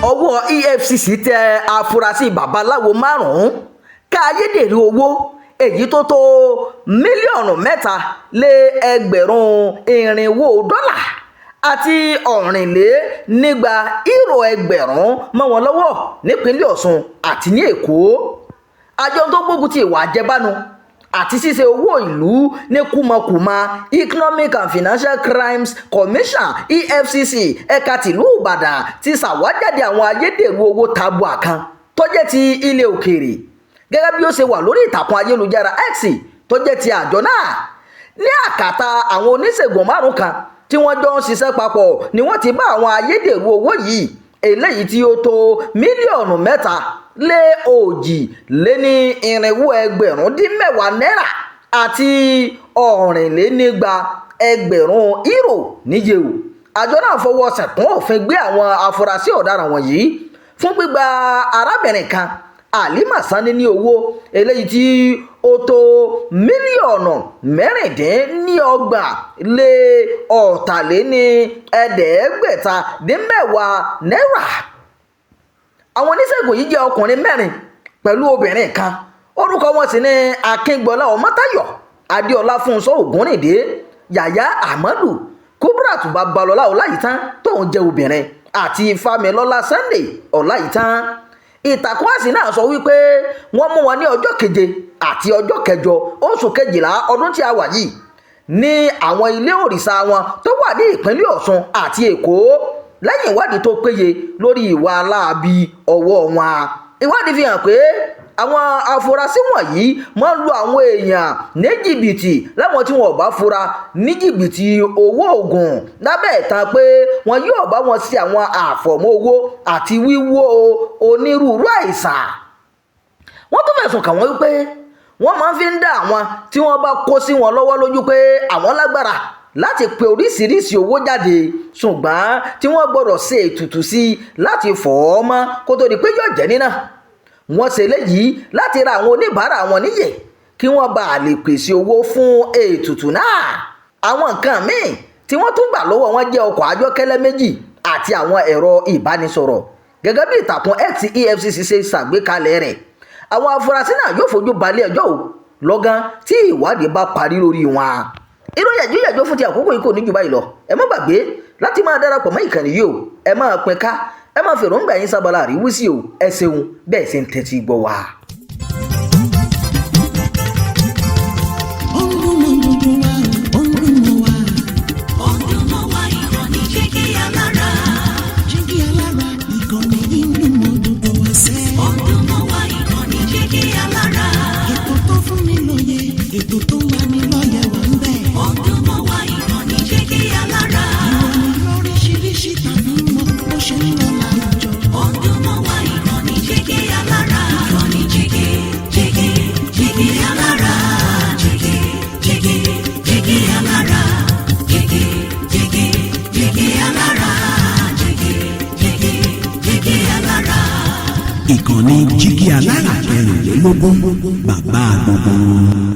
ọwọ́ EFCC tẹ afurasí babaláwo márùn-ún ká ayédèrú owó èyí tó tó mílíọ̀nù 3,400 dọ́là àti ọ̀rìnlénígba euro ẹgbẹ̀rún mọ́ wọn lọ́wọ́ nípínlẹ̀ Ọ̀ṣun àti ní Èkó. Àjọ tó gbógun ti ìwà àjẹbánu àti ṣíṣe owó ìlú ní kùmọ̀kùmọ̀ Economic and Financial Crimes Commission EFCC ẹ̀ka tìlú Ìbàdàn ti ṣàwájáde àwọn ayédèrú owó tabua kan tó jẹ́ ti ilẹ̀ òkèèrè gẹ́gẹ́ bí ó ṣe wà lórí ìtàkùn ayélujára X tó jẹ́ ti àjọ náà. Ní àkàtà àwọn oníṣègùn márùn kan tí wọ́n jọ ń ṣiṣẹ́ papọ̀ ni wọ́n ti bá àwọn ayédèrú owó yìí eléyìí tí ó tó mílíọ̀nù 3,410 náírà àti ọ̀rìnlénígba ẹgbẹ̀rún euro níye o. Àjọ náà fọwọ́ ṣẹ̀kún òfin gbé àwọn afurasí ọ̀daràn wọ̀nyí fún gbígba arábìnrin kan Halima Sani ní owó eléyìí tí ó tó mílíọ̀nù 16,510 náírà. Àwọn oníṣègùn yìí jẹ́ ọkùnrin 4 pẹ̀lú obìnrin kan, orúkọ wọn sì ní Akíngbọ́lá Ọmọ́táyọ̀, Adéọlá Fúnṣọ́ Ògúnrìndé, Yàyà Ahmadu, Kubrat Babalọ́lá Ọláyìítán tóun jẹ́ obìnrin àti Fámilọ́lá Sunday Ọláyìítán. Ìtàkùn àsì náà sọ wípé wọ́n mú wọn ní ọjọ́ 7 àti ọjọ́ 8 oṣù kejìlá ọdún tí a wà yìí ní àwọn ilé òrìṣà wọn tó wà ní ìpínlẹ̀ Ọ̀ṣun àti Èkó lẹ́yìn ìwádìí tó péye lórí ìwà aláàbí ọwọ́ wọn. Ìwádìí fi hàn pé àwọn afurasí wọ̀nyí máa ń lu àwọn èèyàn ní jìbìtì láwọn tí wọn ò bá fura ní jìbìtì owó oògùn lábẹ́ ìtàn pé wọn yóò bá wọn sí àwọn àfọ̀mọ́ owó àti wíwó onírúurú àìsàn. Wọ́n tún fẹ̀sùn kàn wọ́n wípé wọ́n máa ń fi ń dá àwọn tí wọ́n bá kó sí wọn lọ́wọ́ lójú pé àwọn lágbára láti pe oríṣiríṣi owó jáde ṣùgbọ́n tí wọ́n gbọ́dọ̀ ṣe ètùtù sí láti fọ̀ ọ́ mọ́ kó tó di pé yóò jẹ́ nínà. Wọ́n ṣe léyìí láti ra àwọn oníbàárà wọn níyè kí wọ́n bá lè pèsè owó fún ètùtù náà. Àwọn nǹkan míì tí wọ́n tún gbà lọ́wọ́ wọn jẹ́ ọkọ̀ ayọ́kẹ́lẹ́ 2 àti àwọn ẹ̀rọ ìbánisọ̀rọ̀. Gẹ́gẹ́ bí ìtàkùn X EFCC ṣe ṣàgbékalẹ̀ rẹ̀, àwọn afurasí náà yóò fojú balẹ̀ ẹjọ́ lọ́gán tí ìwádìí bá parí lórí wọn. Ìròyìn ẹ̀jọ́ fún ti àkókò yìí kò ní jù báyìí lọ. Ẹ má gbàgbé láti máa darapọ̀ mọ́ ìkànnì yìí o. Ẹ máa pín ká, ẹ máa fèròǹgbà yín sábàlá àríwísí o. Ẹ ṣeun bẹ́ẹ̀ ṣe ń tẹ́tí gbọ́ wa. Ìkànnì Jígí Alára 24 bàbá gbogbo.